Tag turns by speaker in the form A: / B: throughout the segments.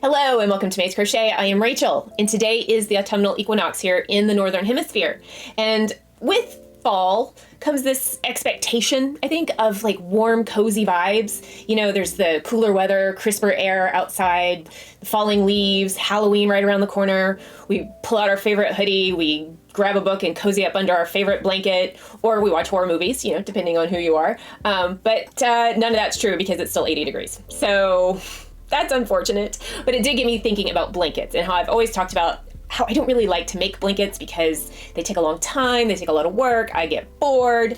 A: Hello and welcome to May's Crochet. I am Rachel, and today is the autumnal equinox here in the Northern Hemisphere. And with fall comes this expectation, I think, of like warm, cozy vibes. You know, there's the cooler weather, crisper air outside, the falling leaves, Halloween right around the corner. We pull out our favorite hoodie, we grab a book and cozy up under our favorite blanket, or we watch horror movies, you know, depending on who you are. But none of that's true because it's still 80 degrees. So that's unfortunate, but it did get me thinking about blankets and how I've always talked about how I don't really like to make blankets because they take a long time, they take a lot of work, I get bored.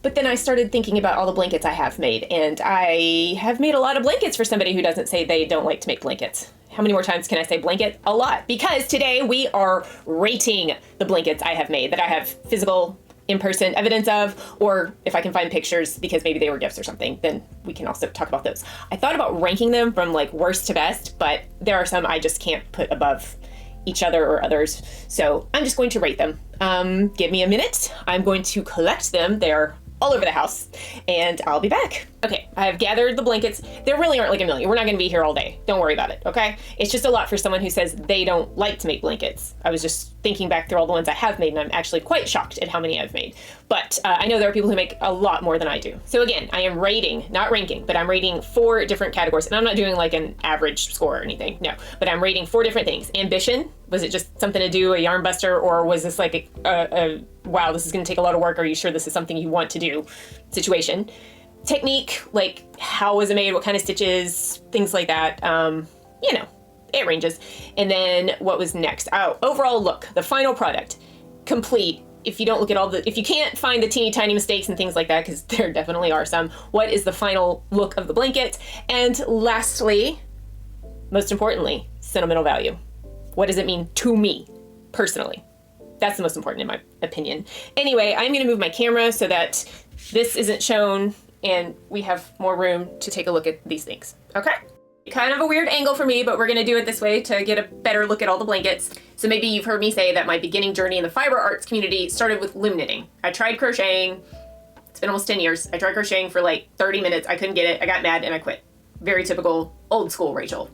A: But then I started thinking about all the blankets I have made, and I have made a lot of blankets for somebody who doesn't say they don't like to make blankets. How many more times can I say blanket? A lot, because today we are rating the blankets I have made that I have physical in-person evidence of, or if I can find pictures because maybe they were gifts or something, then we can also talk about those. I thought about ranking them from like worst to best, but there are some I just can't put above each other or others. So I'm just going to rate them. Give me a minute. I'm going to collect them. They're all over the house and I'll be back. Okay, I have gathered the blankets. There really aren't like a million. We're not gonna be here all day. Don't worry about it, okay? It's just a lot for someone who says they don't like to make blankets. I was just thinking back through all the ones I have made and I'm actually quite shocked at how many I've made. But I know there are people who make a lot more than I do. So again, I am rating, not ranking, but I'm rating 4 different categories. And I'm not doing like an average score or anything, no. But I'm rating 4 different things. Ambition, was it just something to do, a yarn buster, or was this like a wow, this is gonna take a lot of work, are you sure this is something you want to do situation? Technique, like how was it made, what kind of stitches, things like that. You know, it ranges. And then what was next? Oh, overall look, the final product, complete. If you don't look at all the, if you can't find the teeny tiny mistakes and things like that, because there definitely are some, what is the final look of the blanket? And lastly, most importantly, sentimental value. What does it mean to me personally? That's the most important in my opinion. Anyway, I'm gonna move my camera so that this isn't shown and we have more room to take a look at these things, okay? Kind of a weird angle for me, but we're gonna do it this way to get a better look at all the blankets. So maybe you've heard me say that my beginning journey in the fiber arts community started with loom knitting. I tried crocheting, it's been almost 10 years. I tried crocheting for like 30 minutes, I couldn't get it, I got mad and I quit. Very typical old school Rachel.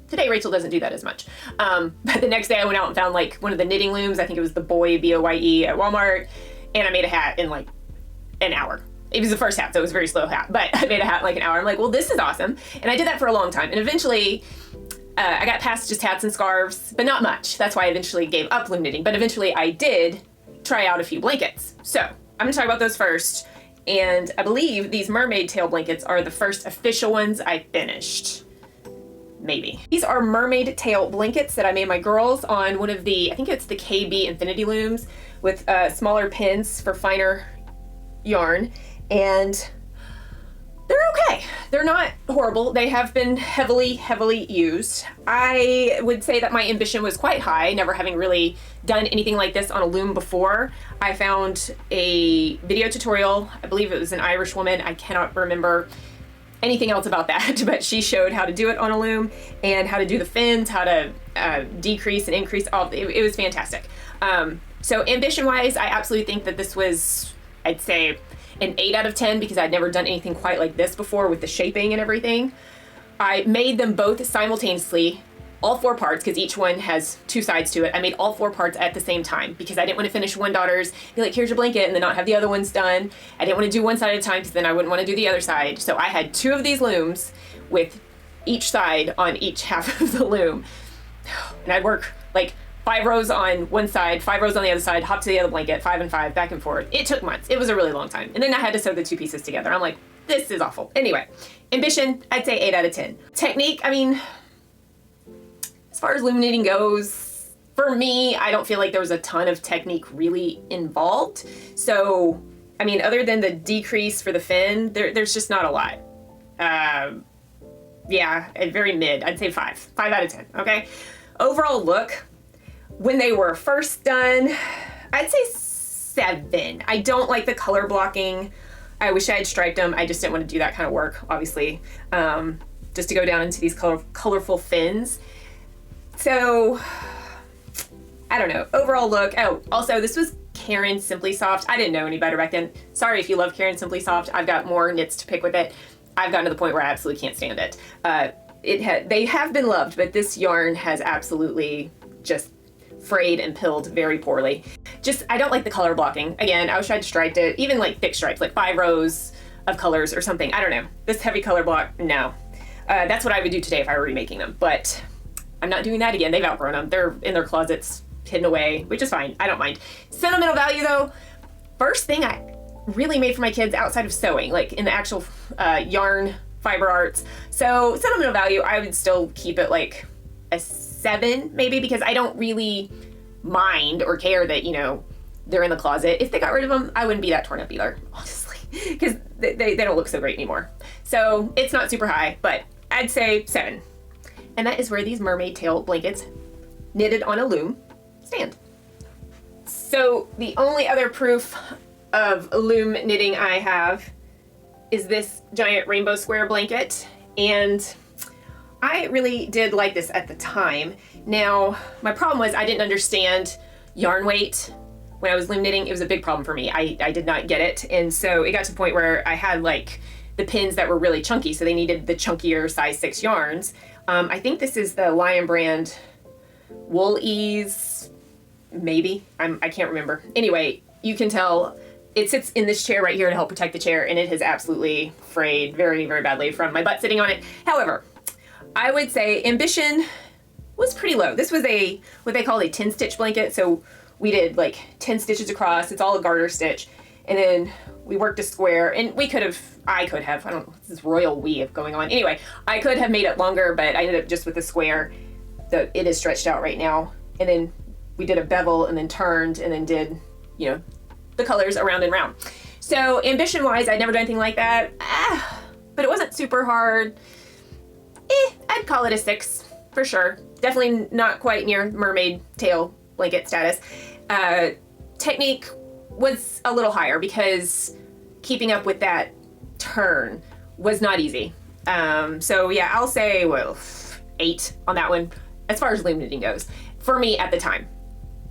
A: Today, Rachel doesn't do that as much. But the next day I went out and found like one of the knitting looms, I think it was the Boy, B-O-Y-E at Walmart, and I made a hat in like an hour. It was the first hat, so it was a very slow hat, but I made a hat in like an hour. I'm like, well, this is awesome. And I did that for a long time. And eventually I got past just hats and scarves, but not much. That's why I eventually gave up loom knitting. But eventually I did try out a few blankets. So I'm gonna talk about those first. And I believe these mermaid tail blankets are the first official ones I finished. Maybe. These are mermaid tail blankets that I made my girls on one of the, I think it's the KB Infinity looms with smaller pins for finer yarn. And they're okay. They're not horrible. They have been heavily used. I would say that my ambition was quite high, never having really done anything like this on a loom before. I found a video tutorial. I believe it was an Irish woman. I cannot remember anything else about that, but she showed how to do it on a loom and how to do the fins, how to decrease and increase. It was fantastic. So ambition-wise, I absolutely think that this was, I'd say, an 8 out of 10 because I'd never done anything quite like this before with the shaping and everything. I made them both simultaneously, all 4 parts, because each one has 2 sides to it. I made all 4 parts at the same time because I didn't want to finish one daughter's, be like, here's your blanket, and then not have the other ones done. I didn't want to do one side at a time because then I wouldn't want to do the other side. So I had 2 of these looms with each side on each half of the loom. And I'd work like 5 rows on one side, 5 rows on the other side, hop to the other blanket, 5 and 5, back and forth. It took months. It was a really long time. And then I had to sew the 2 pieces together. I'm like, this is awful. Anyway, ambition, I'd say 8 out of 10. Technique, I mean, as far as loom knitting goes, for me, I don't feel like there was a ton of technique really involved. So, I mean, other than the decrease for the fin, there's just not a lot. Yeah, very mid. I'd say 5. 5 out of 10, okay? Overall look, when they were first done, I'd say 7. I don't like the color blocking. I wish I had striped them. I just didn't want to do that kind of work, obviously, just to go down into these colorful fins. So, I don't know. Overall look. Oh, also, this was Caron Simply Soft. I didn't know any better back then. Sorry if you love Caron Simply Soft. I've got more knits to pick with it. I've gotten to the point where I absolutely can't stand it. they have been loved, but this yarn has absolutely just frayed and pilled very poorly. I don't like the color blocking. Again, I wish I'd striped it, even like thick stripes, like 5 rows of colors or something. I don't know. This heavy color block, no. That's what I would do today if I were remaking them, but I'm not doing that again. They've outgrown them. They're in their closets, hidden away, which is fine. I don't mind. Sentimental value though, first thing I really made for my kids outside of sewing, like in the actual yarn fiber arts. So sentimental value, I would still keep it like a 7 maybe, because I don't really mind or care that, you know, they're in the closet. If they got rid of them, I wouldn't be that torn up either, honestly, because they don't look so great anymore. So it's not super high, but I'd say 7. And that is where these mermaid tail blankets knitted on a loom stand. So the only other proof of loom knitting I have is this giant rainbow square blanket, and I really did like this at the time. Now, my problem was I didn't understand yarn weight when I was loom knitting. It was a big problem for me. I did not get it, and so it got to the point where I had like the pins that were really chunky, so they needed the chunkier size 6 yarns. I think this is the Lion brand Wool Ease, maybe. I can't remember. Anyway, you can tell it sits in this chair right here to help protect the chair, and it has absolutely frayed very, very badly from my butt sitting on it. However, I would say ambition was pretty low. This was what they call a 10 stitch blanket. So we did like 10 stitches across. It's all a garter stitch. And then we worked a square, and I don't know, this royal weave going on. Anyway, I could have made it longer, but I ended up just with a square. It is stretched out right now. And then we did a bevel and then turned and then did, you know, the colors around and round. So ambition wise, I'd never done anything like that. But it wasn't super hard. I'd call it a 6 for sure. Definitely not quite near mermaid tail blanket status. Technique was a little higher because keeping up with that turn was not easy. So yeah, I'll say, well, 8 on that one as far as loom knitting goes for me at the time.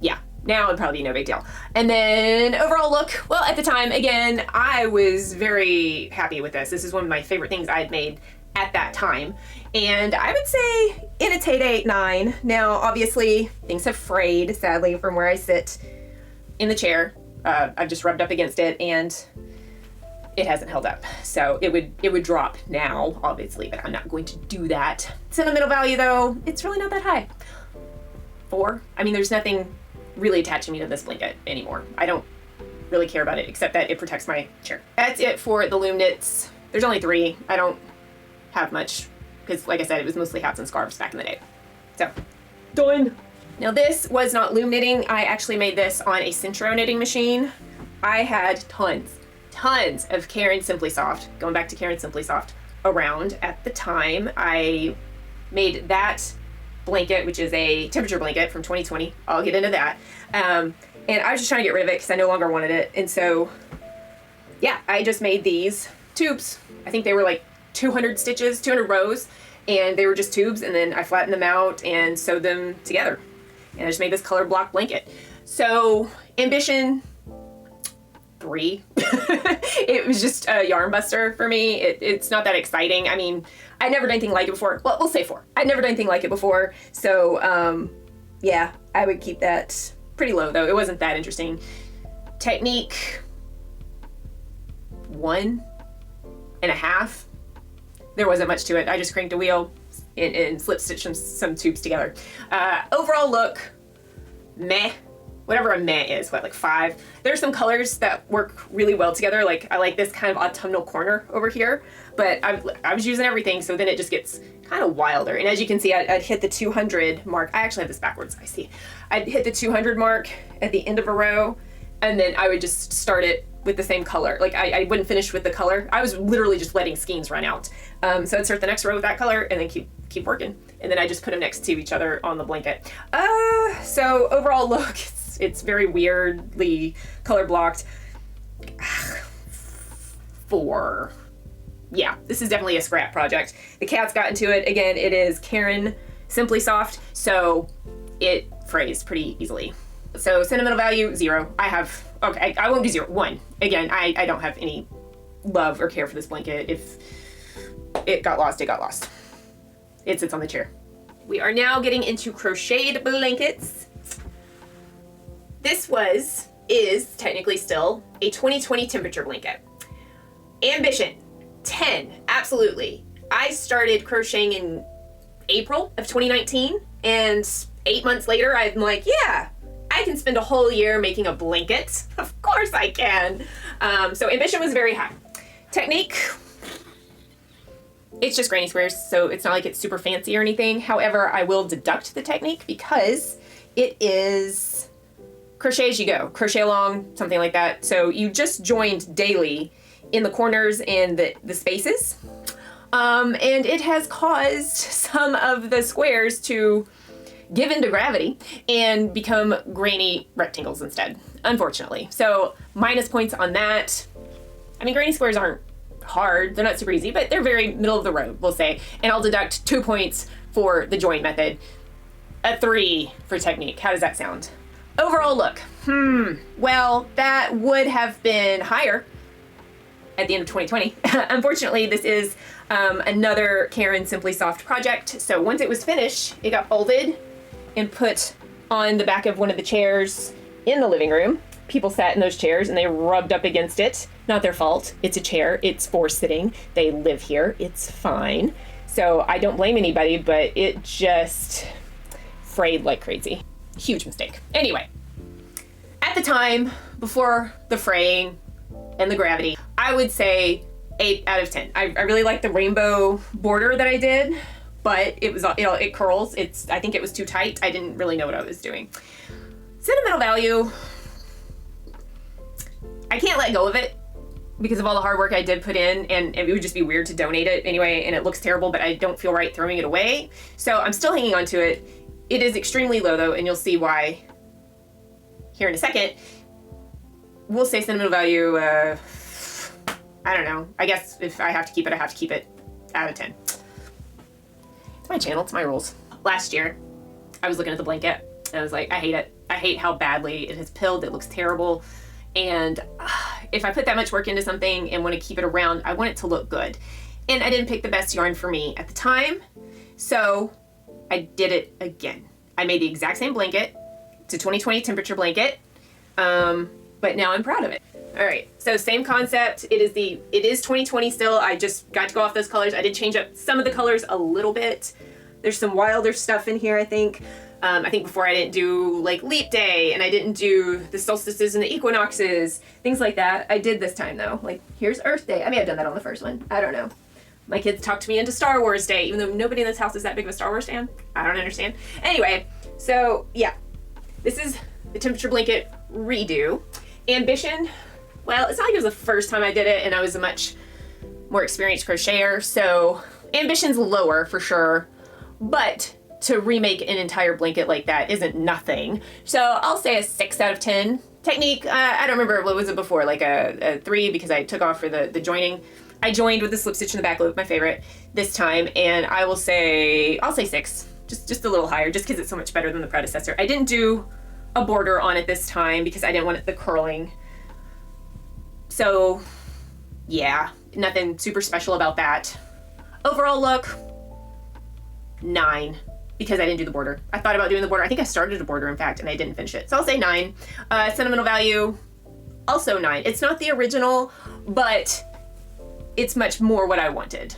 A: Yeah, now it'd probably be no big deal. And then overall look, well, at the time, again, I was very happy with this. This is one of my favorite things I had made at that time. And I would say in its heyday, 9. Now, obviously, things have frayed, sadly, from where I sit in the chair. I've just rubbed up against it, and it hasn't held up. So it would drop now, obviously, but I'm not going to do that. Sentimental value, though, it's really not that high. 4. I mean, there's nothing really attaching me to this blanket anymore. I don't really care about it, except that it protects my chair. That's it for the loom knits. There's only 3. I don't have much, because like I said, it was mostly hats and scarves back in the day. So, done. Now this was not loom knitting. I actually made this on a Sentro knitting machine. I had tons of Caron Simply Soft, going back to Caron Simply Soft, around at the time. I made that blanket, which is a temperature blanket from 2020. I'll get into that. And I was just trying to get rid of it because I no longer wanted it. And so, yeah, I just made these tubes. I think they were like 200 stitches, 200 rows, and they were just tubes, and then I flattened them out and sewed them together. And I just made this color block blanket. So, ambition, 3. It was just a yarn buster for me. It's not that exciting. I mean, I'd never done anything like it before. Well, we'll say 4. I'd never done anything like it before. So, yeah, I would keep that pretty low, though. It wasn't that interesting. Technique, 1.5. There wasn't much to it. I just cranked a wheel and slip stitched some tubes together. Overall look, meh. Whatever a meh is, like 5. There's some colors that work really well together. Like I like this kind of autumnal corner over here, but I was using everything, so then it just gets kind of wilder. And as you can see, I'd hit the 200 mark. I actually have this backwards, I see. I'd hit the 200 mark at the end of a row, and then I would just start it with the same color. Like I wouldn't finish with the color. I was literally just letting skeins run out. So I'd start the next row with that color and then keep working. And then I just put them next to each other on the blanket. So overall look, it's very weirdly color blocked. 4. Yeah, this is definitely a scrap project. The cats got into it. Again, it is Caron Simply Soft, so it frays pretty easily. So sentimental value, 0. I won't do 0, 1. Again, I don't have any love or care for this blanket. If it got lost, it got lost. it sits on the chair. We are now getting into crocheted blankets. This is technically still a 2020 temperature blanket. Ambition, 10, absolutely. I started crocheting in April of 2019, and 8 months later, I'm like, yeah, I can spend a whole year making a blanket. Of course I can. So ambition was very high. Technique, it's just granny squares, so it's not like it's super fancy or anything. However, I will deduct the technique because it is crochet as you go, crochet along, something like that. So you just joined daily in the corners and the spaces. And it has caused some of the squares to give into gravity and become granny rectangles instead, unfortunately. So minus points on that. I mean, granny squares aren't hard, they're not super easy, but they're very middle of the road, we'll say. And I'll deduct 2 points for the join method, a 3 for technique. How does that sound? Overall look, well, that would have been higher at the end of 2020. Unfortunately, this is another Karen Simply Soft project. So once it was finished, it got folded and put on the back of one of the chairs in the living room. People sat in those chairs and they rubbed up against it. Not their fault. It's a chair. It's for sitting. They live here. It's fine. So I don't blame anybody, but it just frayed like crazy. Huge mistake. Anyway, at the time, before the fraying and the gravity, I would say 8 out of 10. I really like the rainbow border that I did, but it was, it curls. I think it was too tight. I didn't really know what I was doing. Sentimental value, I can't let go of it because of all the hard work I did put in, and it would just be weird to donate it anyway, and it looks terrible, but I don't feel right throwing it away. So I'm still hanging on to it. It is extremely low though, and you'll see why here in a second. We'll say sentimental value, I don't know. I guess if I have to keep it, I have to keep it out of 10. It's my channel, it's my rules. Last year, I was looking at the blanket and I was like, I hate it. I hate how badly it has pilled. It looks terrible. And if I put that much work into something and want to keep it around, I want it to look good. And I didn't pick the best yarn for me at the time. So I did it again. I made the exact same blanket. It's a 2020 temperature blanket. But now I'm proud of it. All right, so same concept. It is 2020 still. I just got to go off those colors. I did change up some of the colors a little bit. There's some wilder stuff in here, I think. I think before I didn't do like leap day, and I didn't do the solstices and the equinoxes, things like that. I did this time though. Like here's Earth Day. I may have done that on the first one. I don't know. My kids talked me into Star Wars Day, even though nobody in this house is that big of a Star Wars fan. I don't understand. Anyway, so yeah, this is the temperature blanket redo. Ambition, well, it's not like it was the first time I did it and I was a much more experienced crocheter, so ambition's lower for sure, but to remake an entire blanket like that isn't nothing. So I'll say a 6 out of 10. Technique, I don't remember, what was it before, like a 3 because I took off for the joining. I joined with the slip stitch in the back loop, my favorite, this time, and I'll say 6, just a little higher, just because it's so much better than the predecessor. I didn't do a border on it this time because I didn't want the curling. So yeah, nothing super special about that. Overall look, 9, because I didn't do the border. I thought about doing the border. I think I started a border, in fact, and I didn't finish it. So I'll say 9. Sentimental value, also 9. It's not the original, but it's much more what I wanted.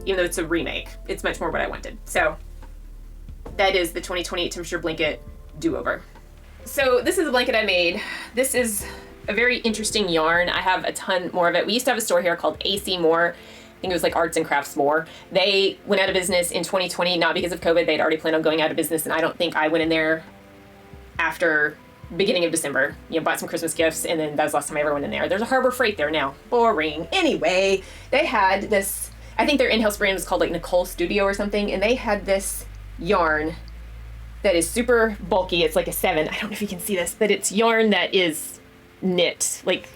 A: Even though it's a remake, it's much more what I wanted. So that is the 2020 temperature blanket do-over. So this is a blanket I made. This is a very interesting yarn. I have a ton more of it. We used to have a store here called AC More. I think it was like Arts and Crafts More. They went out of business in 2020, not because of COVID. They'd already planned on going out of business, and I don't think I went in there after beginning of December. You know, bought some Christmas gifts, and then that was the last time I ever went in there. There's a Harbor Freight there now. Boring. Anyway, they had this, I think their in-house brand was called like Nicole Studio or something, and they had this yarn that is super bulky. It's like a 7. I don't know if you can see this, but it's yarn that is knit. Like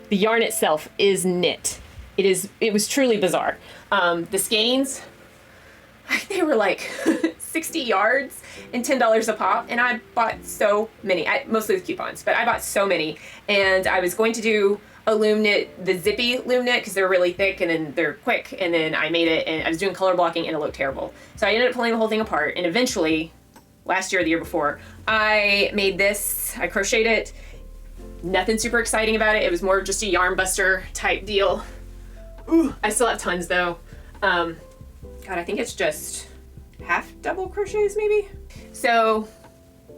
A: the yarn itself is knit. It was truly bizarre. The skeins, they were like 60 yards and $10 a pop, and I bought so many, mostly with coupons, but I bought so many, and I was going to do a loom knit, the zippy loom knit, because they're really thick and then they're quick, and then I made it and I was doing color blocking and it looked terrible. So I ended up pulling the whole thing apart, and eventually, last year or the year before, I made this, I crocheted it. Nothing super exciting about it. It was more just a yarn buster type deal. Ooh, I still have tons though. God, I think it's just half double crochets maybe. So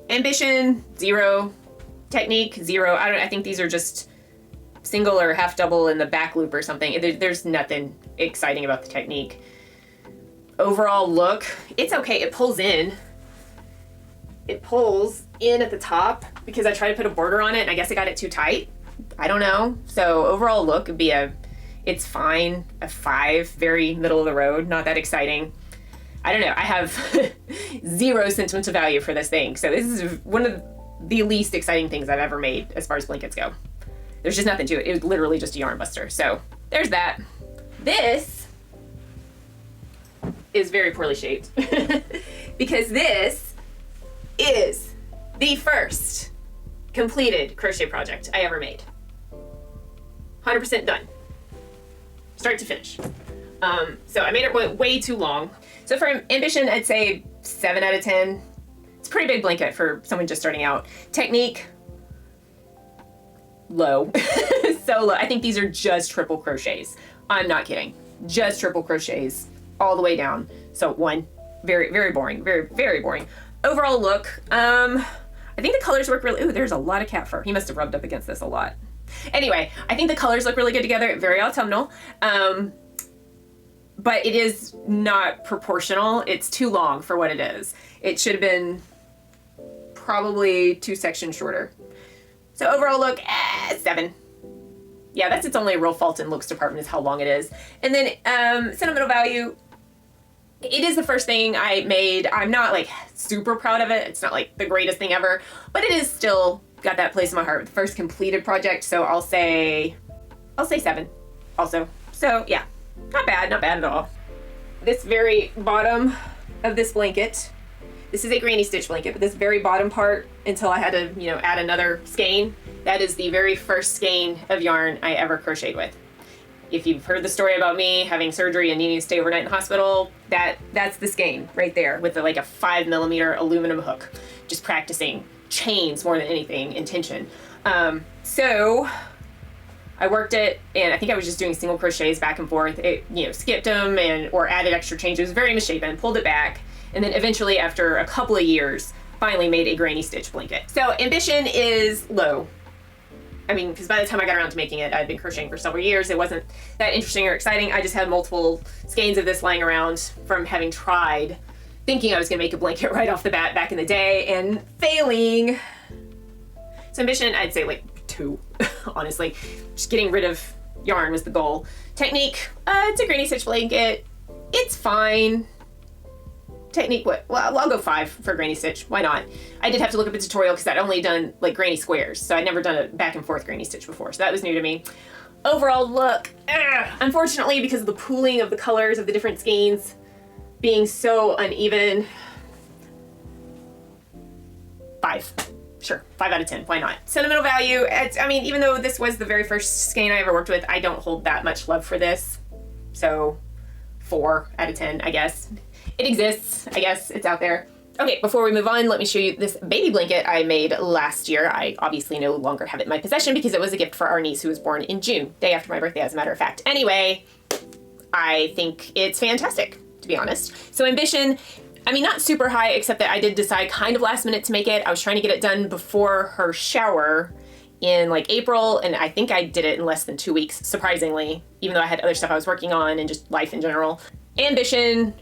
A: ambition, 0. Technique, 0. I think these are just single or half double in the back loop or something. There's nothing exciting about the technique. Overall look, it's okay. It pulls in. It pulls in at the top because I tried to put a border on it and I guess I got it too tight. I don't know. So overall look would be it's fine, a 5, very middle of the road, not that exciting. I don't know. I have 0 sentimental value for this thing. So this is one of the least exciting things I've ever made as far as blankets go. There's just nothing to it. It was literally just a yarn buster. So there's that. This is very poorly shaped because this is the first completed crochet project I ever made. 100% done. Start to finish. So I made it way too long. So for ambition, I'd say 7 out of 10. It's a pretty big blanket for someone just starting out. Technique, low. So low. I think these are just triple crochets. I'm not kidding. Just triple crochets all the way down. So 1, very, very boring. Very, very boring. Overall look, I think the colors work really, ooh, there's a lot of cat fur. He must have rubbed up against this a lot. Anyway, I think the colors look really good together, very autumnal. But it is not proportional. It's too long for what it is. It should have been probably 2 sections shorter. So overall look, 7. Yeah, that's its only real fault in looks department is how long it is. And then sentimental value, it is the first thing I made. I'm not like super proud of it. It's not like the greatest thing ever, but it is still got that place in my heart. The first completed project. So I'll say 7 also. So yeah, not bad at all. This very bottom of this blanket, this is a granny stitch blanket, but this very bottom part, until I had to, add another skein, that is the very first skein of yarn I ever crocheted with. If you've heard the story about me having surgery and needing to stay overnight in the hospital, that's the skein right there with like a 5mm aluminum hook, just practicing chains more than anything in tension. So I worked it, and I think I was just doing single crochets back and forth. It, skipped them or added extra changes, very misshapen, pulled it back, and then eventually after a couple of years, finally made a granny stitch blanket. So ambition is low. I mean, because by the time I got around to making it, I'd been crocheting for several years. It wasn't that interesting or exciting. I just had multiple skeins of this lying around from having tried, thinking I was gonna make a blanket right off the bat back in the day and failing. So ambition, I'd say like 2, honestly. Just getting rid of yarn was the goal. Technique, it's a granny stitch blanket. It's fine. Technique, what? Well, I'll go 5 for granny stitch. Why not? I did have to look up a tutorial because I'd only done like granny squares, so I'd never done a back and forth granny stitch before, so that was new to me. Overall look, unfortunately, because of the pooling of the colors of the different skeins being so uneven, 5. Sure, 5 out of 10. Why not? Sentimental value. I mean, even though this was the very first skein I ever worked with, I don't hold that much love for this, so 4 out of 10, I guess. It exists, I guess, it's out there. Okay, before we move on, let me show you this baby blanket I made last year. I obviously no longer have it in my possession because it was a gift for our niece who was born in June, day after my birthday, as a matter of fact. Anyway, I think it's fantastic, to be honest. So ambition, I mean, not super high, except that I did decide kind of last minute to make it. I was trying to get it done before her shower in like April, and I think I did it in less than 2 weeks, surprisingly, even though I had other stuff I was working on and just life in general. Ambition,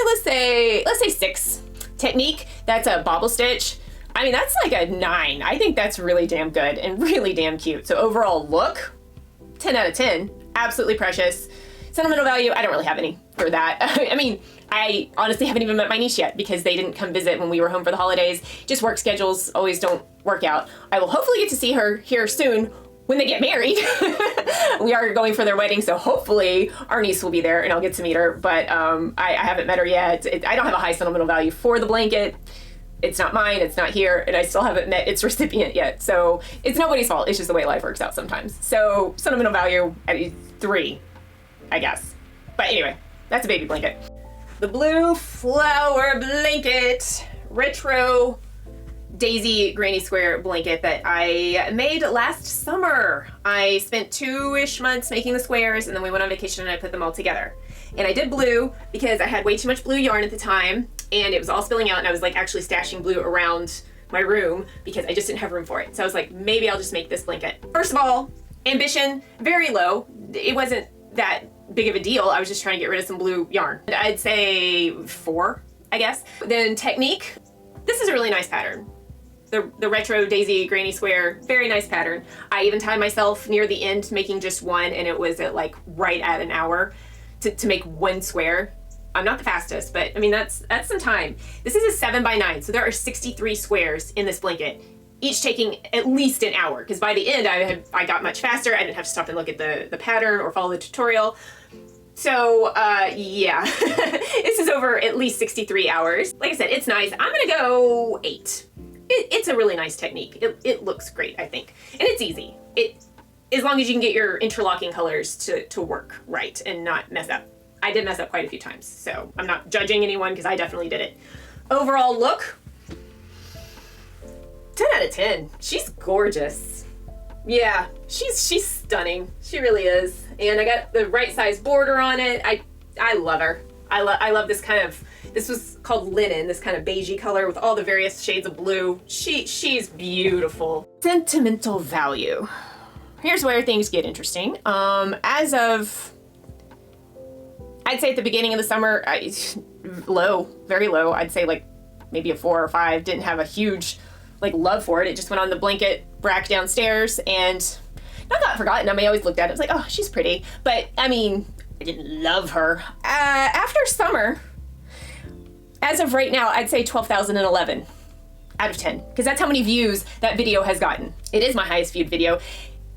A: let's say 6. Technique, that's a bobble stitch. I mean, that's like a 9. I think that's really damn good and really damn cute. So overall look, 10 out of 10, absolutely precious. Sentimental value, I don't really have any for that. I mean, I honestly haven't even met my niece yet because they didn't come visit when we were home for the holidays. Just work schedules always don't work out. I will hopefully get to see her here soon when they get married. We are going for their wedding, so hopefully our niece will be there and I'll get to meet her, but I haven't met her yet. I don't have a high sentimental value for the blanket. it's not mine, it's not here, and I still haven't met its recipient yet. So it's nobody's fault. It's just the way life works out sometimes. So sentimental value at 3, I guess. But anyway, that's a baby blanket. The blue flower blanket, retro daisy granny square blanket that I made last summer. I spent 2-ish months making the squares, and then we went on vacation and I put them all together. And I did blue because I had way too much blue yarn at the time, and it was all spilling out, and I was like actually stashing blue around my room because I just didn't have room for it. So I was like, maybe I'll just make this blanket. First of all, ambition, very low. It wasn't that big of a deal. I was just trying to get rid of some blue yarn. I'd say 4, I guess. Then technique, this is a really nice pattern. The retro daisy granny square, very nice pattern. I even timed myself near the end making just one, and it was at like right at an hour to make one square. I'm not the fastest, but I mean, that's some time. This is a 7x9, so there are 63 squares in this blanket, each taking at least an hour, because by the end I got much faster. I didn't have to stop and look at the pattern or follow the tutorial. So yeah, this is over at least 63 hours. Like I said, it's nice. I'm gonna go 8. It's a really nice technique. It looks great, I think. And it's easy. As long as you can get your interlocking colors to work right and not mess up. I did mess up quite a few times, so I'm not judging anyone because I definitely did it. Overall look, 10 out of 10. She's gorgeous. Yeah, she's stunning. She really is. And I got the right size border on it. I love her. I love this kind of, this was called linen, this kind of beigey color with all the various shades of blue. She's beautiful. Sentimental value. Here's where things get interesting. As of, I'd say at the beginning of the summer, low, very low. I'd say like maybe a 4 or 5. Didn't have a huge like love for it. It just went on the blanket rack downstairs, and not got forgotten. I mean, I always looked at it. I was like, oh, she's pretty. But I mean, I didn't love her. After summer, as of right now, I'd say 12,011 out of 10, because that's how many views that video has gotten. It is my highest viewed video,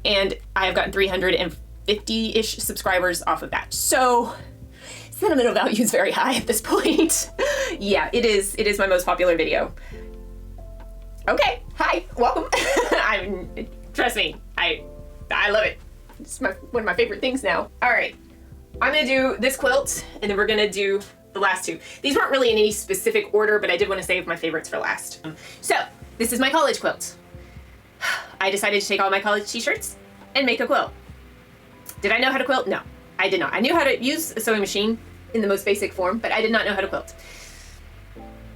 A: and I have gotten 350-ish subscribers off of that. So sentimental value is very high at this point. Yeah, it is my most popular video. Okay, hi, welcome. Trust me, I love it. It's one of my favorite things now. All right, I'm gonna do this quilt, and then we're gonna do the last 2. These weren't really in any specific order, but I did want to save my favorites for last. So this is my college quilt. I decided to take all my college t-shirts and make a quilt. Did I know how to quilt? No, I did not. I knew how to use a sewing machine in the most basic form, but I did not know how to quilt.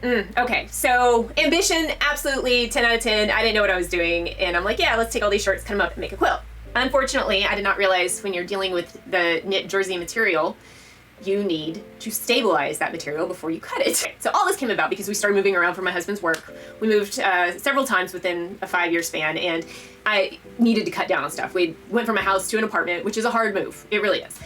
A: Okay, so ambition, absolutely 10 out of 10. I didn't know what I was doing, and I'm like, yeah, let's take all these shirts, cut them up, and make a quilt. Unfortunately, I did not realize when you're dealing with the knit jersey material, you need to stabilize that material before you cut it. So all this came about because we started moving around for my husband's work. We moved several times within a 5-year span, and I needed to cut down on stuff. We went from a house to an apartment, which is a hard move. It really is.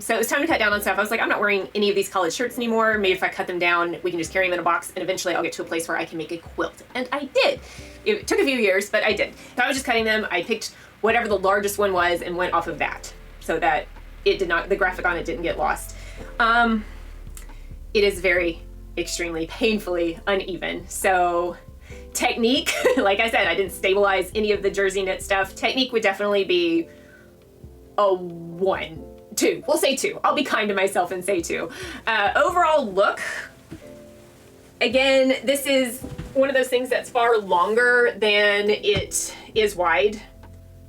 A: So it was time to cut down on stuff. I was like, I'm not wearing any of these college shirts anymore. Maybe if I cut them down, we can just carry them in a box, and eventually I'll get to a place where I can make a quilt. And I did. It took a few years, but I did. So I was just cutting them. I picked whatever the largest one was and went off of that, so that it did not, the graphic on it didn't get lost. It is very extremely painfully uneven. So technique, like I said, I didn't stabilize any of the jersey knit stuff. Technique would definitely be a 1, 2. We'll say 2. I'll be kind to myself and say 2. Overall look, again, this is one of those things that's far longer than it is wide.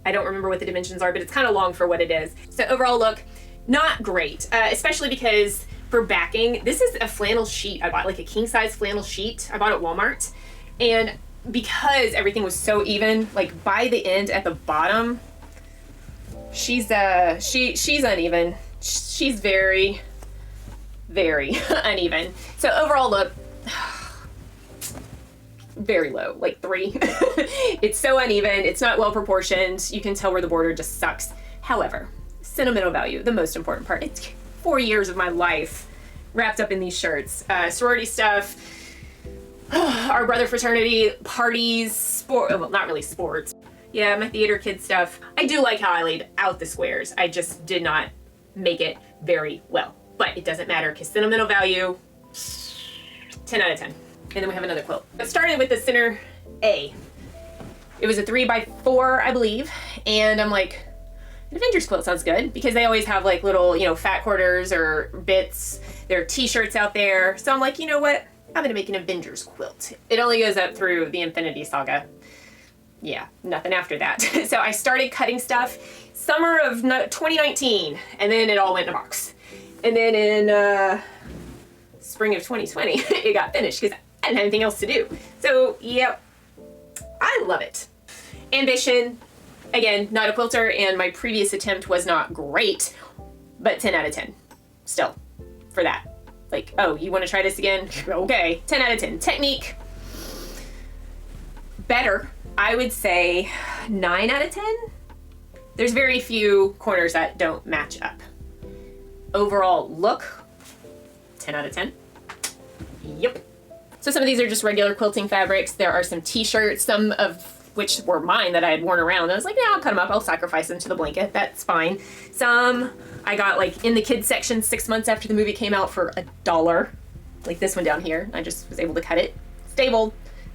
A: I don't remember what the dimensions are, but it's kind of long for what it is. So overall look, not great, especially because for backing, this is a flannel sheet. I bought like a king size flannel sheet. I bought it at Walmart. And because everything was so even, like by the end at the bottom, she's uneven. She's very, very uneven. So overall look, very low, like 3. It's so uneven. It's not well proportioned. You can tell where the border just sucks. However, sentimental value, the most important part. It's 4 years of my life wrapped up in these shirts. Sorority stuff, our brother fraternity, parties, sport, well, not really sports. Yeah, my theater kid stuff. I do like how I laid out the squares. I just did not make it very well. But it doesn't matter because sentimental value, 10 out of 10. And then we have another quilt. It started with the center A. It was a 3x4, I believe. And I'm like, an Avengers quilt sounds good because they always have like little, you know, fat quarters or bits. There are t-shirts out there. So I'm like, you know what? I'm gonna make an Avengers quilt. It only goes up through the Infinity Saga. Yeah, nothing after that. So I started cutting stuff summer of 2019, and then it all went in a box. And then in spring of 2020, it got finished because I didn't have anything else to do. So, yep, I love it. Ambition, again, not a quilter, and my previous attempt was not great, but 10 out of 10 still for that. Like, oh, you want to try this again? Okay, 10 out of 10. Technique, better. I would say 9 out of 10. There's very few corners that don't match up. Overall look, 10 out of 10. Yep. So some of these are just regular quilting fabrics. There are some t-shirts, some of which were mine that I had worn around. I was like, yeah, I'll cut them up. I'll sacrifice them to the blanket. That's fine. Some I got like in the kids section 6 months after the movie came out for $1. Like this one down here. I just was able to cut it.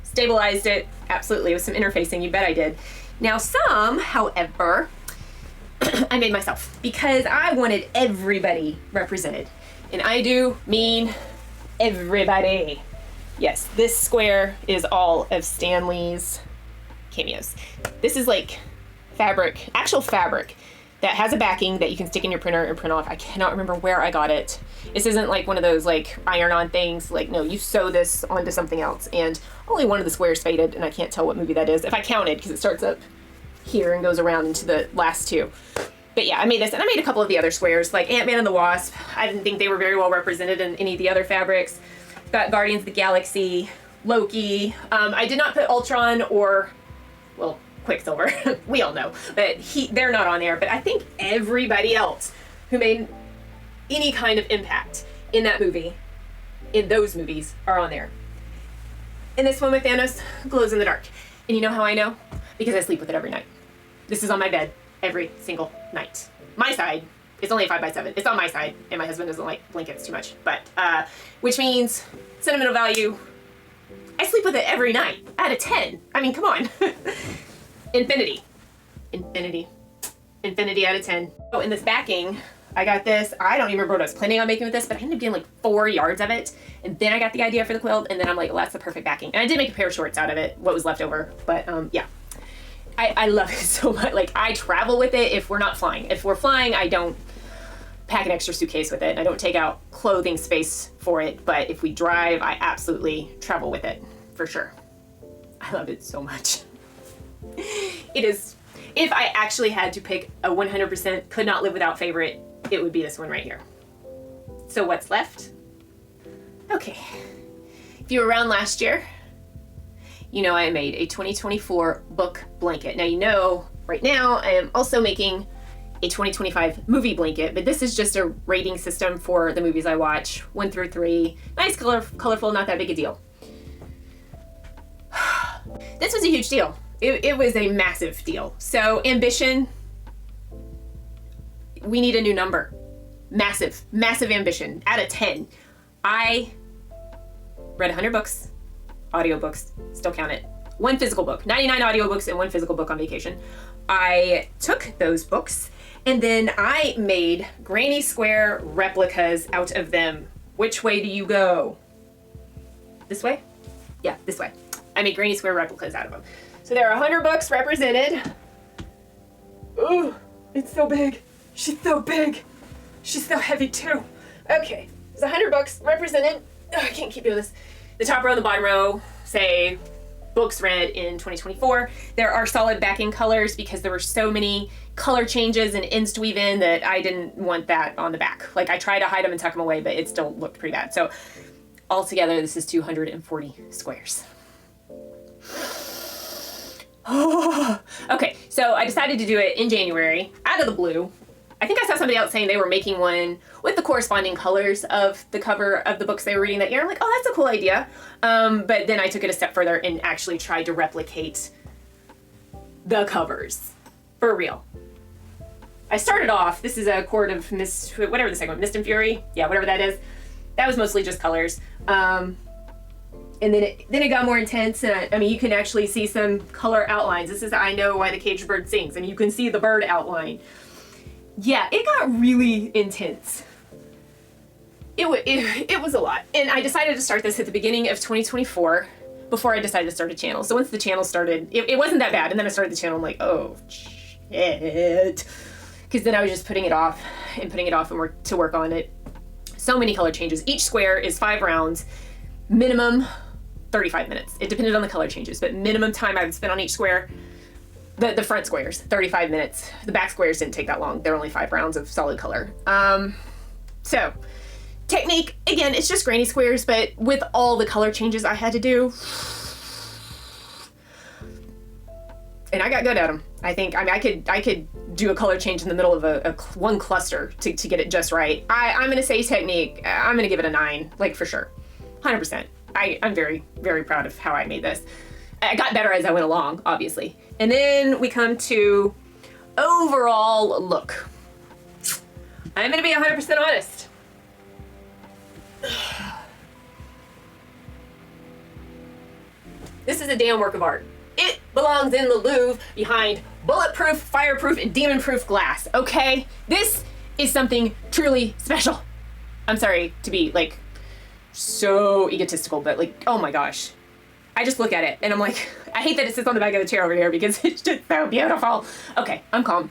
A: Stabilized it. Absolutely. With some interfacing. You bet I did. Now some, however, I made myself because I wanted everybody represented. And I do mean everybody. Yes, this square is all of Stanley's cameos. This is like fabric, actual fabric that has a backing that you can stick in your printer and print off. I cannot remember where I got it. This isn't like one of those like iron-on things. Like, no, you sew this onto something else. And only one of the squares faded, and I can't tell what movie that is if I counted because it starts up here and goes around into the last two. But yeah, I made this, and I made a couple of the other squares, like Ant-Man and the Wasp. I didn't think they were very well represented in any of the other fabrics. Got Guardians of the Galaxy, Loki. I did not put Ultron or, well, Quicksilver. We all know, but they're not on there. But I think everybody else who made any kind of impact in that movie, in those movies, are on there. And this one with Thanos glows in the dark. And you know how I know? Because I sleep with it every night. This is on my bed every single night. My side, it's only a 5x7. It's on my side, and my husband doesn't like blankets too much. But, which means sentimental value, I sleep with it every night out of 10. I mean, come on. Infinity out of 10. Oh, and this backing, I got this. I don't even remember what I was planning on making with this, but I ended up doing like 4 yards of it. And then I got the idea for the quilt, and then I'm like, well, that's the perfect backing. And I did make a pair of shorts out of it, what was left over. But yeah, I love it so much. Like, I travel with it if we're not flying. If we're flying, I don't pack an extra suitcase with it. I don't take out clothing space for it. But if we drive, I absolutely travel with it, for sure. I love it so much. It is, if I actually had to pick a 100% could not live without favorite, it would be this one right here. So what's left? Okay. If you were around last year, you know I made a 2024 book blanket. Now you know, right now I am also making a 2025 movie blanket, but this is just a rating system for the movies I watch, 1 through 3. Nice, colorful, not that big a deal. This was a huge deal. It was a massive deal. So ambition, we need a new number. Massive ambition out of 10. I read 100 books, audiobooks, still count it. 1 physical book, 99 audiobooks and 1 physical book on vacation. I took those books and then I made granny square replicas out of them. Which way do you go? This way? Yeah, this way. I made granny square replicas out of them. So there are 100 books represented. Ooh, it's so big. She's so big. She's so heavy too. Okay, there's 100 books represented. Oh, I can't keep doing this. The top row and the bottom row say books read in 2024. There are solid backing colors because there were so many color changes and ends to weave in that I didn't want that on the back. Like, I tried to hide them and tuck them away, but it still looked pretty bad. So altogether, this is 240 squares. Okay, so I decided to do it in January, out of the blue. I think I saw somebody else saying they were making one with the corresponding colors of the cover of the books they were reading that year. I'm like, oh, that's a cool idea. But then I took it a step further and actually tried to replicate the covers for real. I started off, this is a Court of Mist, whatever the second one, Mist and Fury. Yeah, whatever that is. That was mostly just colors. And then it got more intense, and I mean, you can actually see some color outlines. This is I Know Why the Caged Bird Sings, and you can see the bird outline. Yeah, it got really intense. It was a lot. And I decided to start this at the beginning of 2024 before I decided to start a channel. So once the channel started, it wasn't that bad. And then I started the channel, I'm like, oh, shit. Because then I was just putting it off and to work on it. So many color changes. Each square is 5 rounds, minimum 35 minutes. It depended on the color changes, but minimum time I would spend on each square. The front squares, 35 minutes. The back squares didn't take that long. They're only 5 rounds of solid color. So technique, again, it's just granny squares, but with all the color changes I had to do, and I got good at them. I think, I mean, I could do a color change in the middle of one cluster to get it just right. I'm gonna say technique, I'm gonna give it a 9, like for sure, 100%. I'm very, very proud of how I made this. I got better as I went along, obviously. And then we come to overall look. I'm gonna be 100% honest. This is a damn work of art. It belongs in the Louvre behind bulletproof, fireproof, and demon-proof glass, okay? This is something truly special. I'm sorry to be like so egotistical, but like, oh my gosh. I just look at it and I'm like, I hate that it sits on the back of the chair over here because it's just so beautiful. Okay, I'm calm.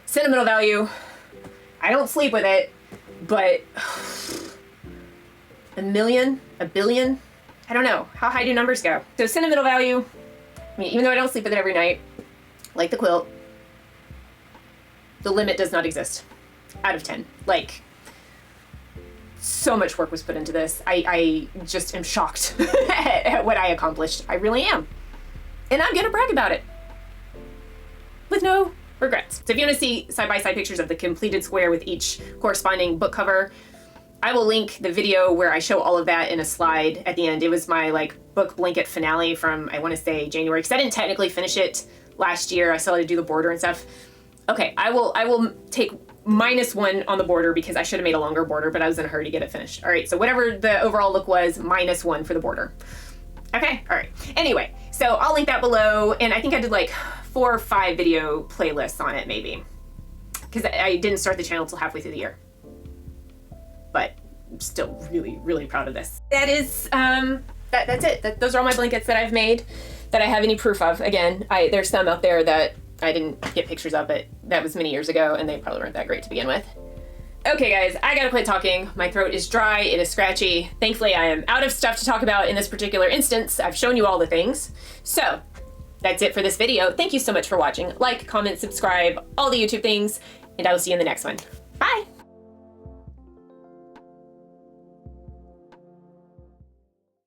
A: Sentimental value. I don't sleep with it, but a million, a billion, I don't know. How high do numbers go? So sentimental value, I mean, even though I don't sleep with it every night, like the quilt, the limit does not exist. Out of 10. Like, so much work was put into this. I just am shocked at what I accomplished. I really am. And I'm gonna brag about it. With no regrets. So if you wanna see side-by-side pictures of the completed square with each corresponding book cover, I will link the video where I show all of that in a slide at the end. It was my like book blanket finale from, I wanna say January, because I didn't technically finish it last year. I still had to do the border and stuff. Okay, I will take -1 on the border because I should have made a longer border, but I was in a hurry to get it finished. All right, so whatever the overall look was, -1 for the border. Okay, all right. Anyway, so I'll link that below, and I think I did like 4 or 5 video playlists on it maybe, because I didn't start the channel till halfway through the year. But I'm still really, really proud of this. That is, that's it. Those are all my blankets that I've made that I have any proof of. Again, there's some out there that I didn't get pictures of, but that was many years ago and they probably weren't that great to begin with. Okay guys, I gotta quit talking. My throat is dry, it is scratchy. Thankfully I am out of stuff to talk about in this particular instance. I've shown you all the things. So that's it for this video. Thank you so much for watching. Like, comment, subscribe, all the YouTube things, and I will see you in the next one. Bye!